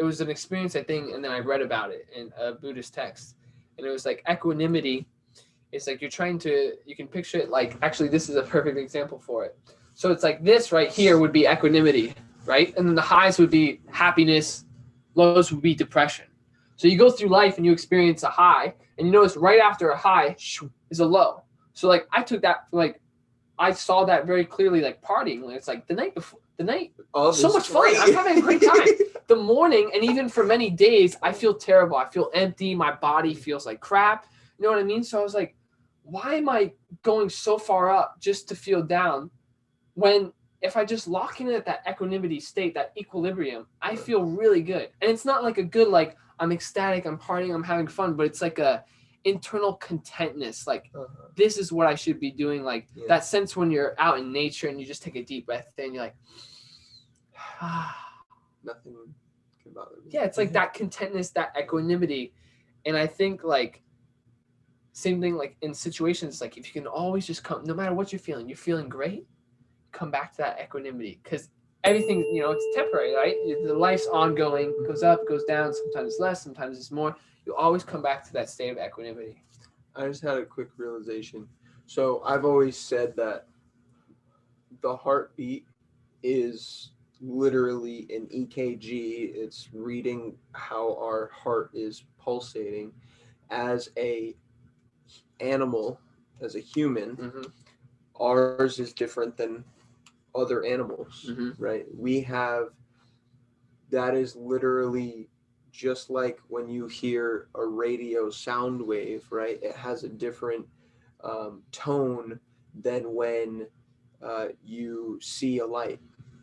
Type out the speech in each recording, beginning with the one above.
it was an experience, I think, and then I read about it in a Buddhist text. And it was like equanimity. It's like you can picture it like, actually, this is a perfect example for it. So it's like this right here would be equanimity, right? And then the highs would be happiness, lows would be depression. So you go through life and you experience a high, and you notice right after a high is a low. So like I took that, like I saw that very clearly, like partying. It's like the night before, so much fun. I'm having a great time. The morning, and even for many days, I feel terrible. I feel empty. My body feels like crap. You know what I mean? So I was like, why am I going so far up just to feel down when if I just lock in at that equanimity state, that equilibrium, I feel really good. And it's not like a good, like I'm ecstatic, I'm partying, I'm having fun, but it's like a internal contentness. Like this is what I should be doing. Like that sense when you're out in nature and you just take a deep breath and you're like, nothing can bother me. Yeah, it's like that contentness, that equanimity. And I think like same thing like in situations, like if you can always just come, no matter what you're feeling great, come back to that equanimity, because everything, it's temporary, right? The life's ongoing, goes up, goes down, sometimes less, sometimes it's more. You always come back to that state of equanimity. I just had a quick realization. So I've always said that the heartbeat is literally an EKG. It's reading how our heart is pulsating. As a animal, as a human, ours is different than other animals, right? That is literally just like when you hear a radio sound wave, right? It has a different tone than when you see a light,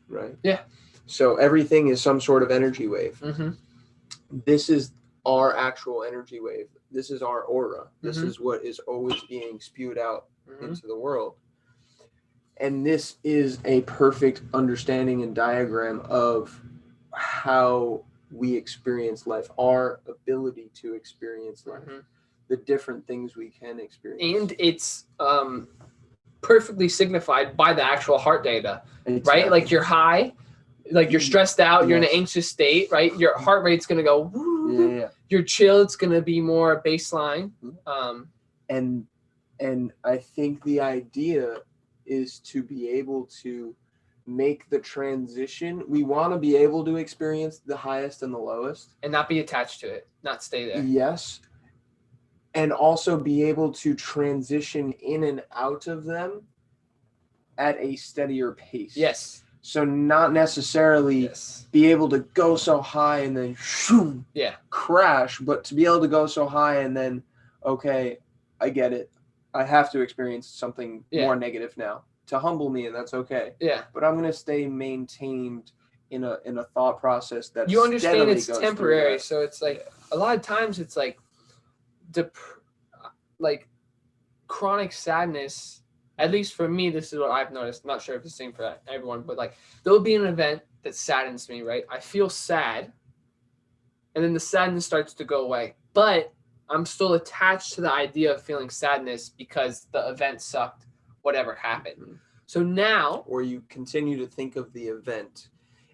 right? Yeah. So everything is some sort of energy wave. This is our actual energy wave. This is our aura. This is what is always being spewed out into the world. And this is a perfect understanding and diagram of how we experience life, our ability to experience life, the different things we can experience. And it's perfectly signified by the actual heart data, right? Like you're high, like you're stressed out, you're in an anxious state, right? Your heart rate's going to go, woo. You're chill, it's going to be more baseline. And I think the idea is to be able to make the transition. We want to be able to experience the highest and the lowest. And not be attached to it, not stay there. Yes. And also be able to transition in and out of them at a steadier pace. Yes. So not necessarily be able to go so high and then crash, but to be able to go so high and then, okay, I get it. I have to experience something more negative now to humble me, and that's okay. Yeah. But I'm going to stay maintained in a thought process that you understand it's temporary. So it's like a lot of times it's like like chronic sadness. At least for me, this is what I've noticed. I'm not sure if it's the same for everyone, but like there'll be an event that saddens me, right? I feel sad, and then the sadness starts to go away, but I'm still attached to the idea of feeling sadness because the event sucked, whatever happened. So now... Or you continue to think of the event.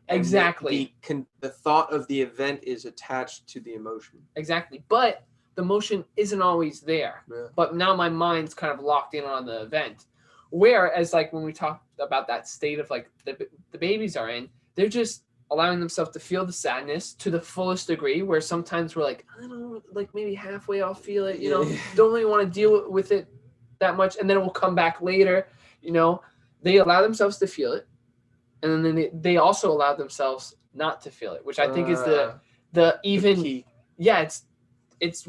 Exactly. The thought of the event is attached to the emotion. Exactly. But the emotion isn't always there. Yeah. But now my mind's kind of locked in on the event. Whereas like when we talk about that state of like the babies are in, they're just allowing themselves to feel the sadness to the fullest degree, where sometimes we're like, I don't know, like maybe halfway I'll feel it, don't really want to deal with it that much. And then it will come back later, they allow themselves to feel it. And then they also allow themselves not to feel it, which I think is the even key. Yeah, it's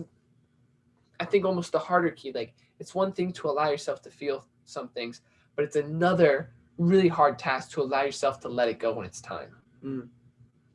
I think almost the harder key. Like it's one thing to allow yourself to feel some things, but it's another really hard task to allow yourself to let it go when it's time.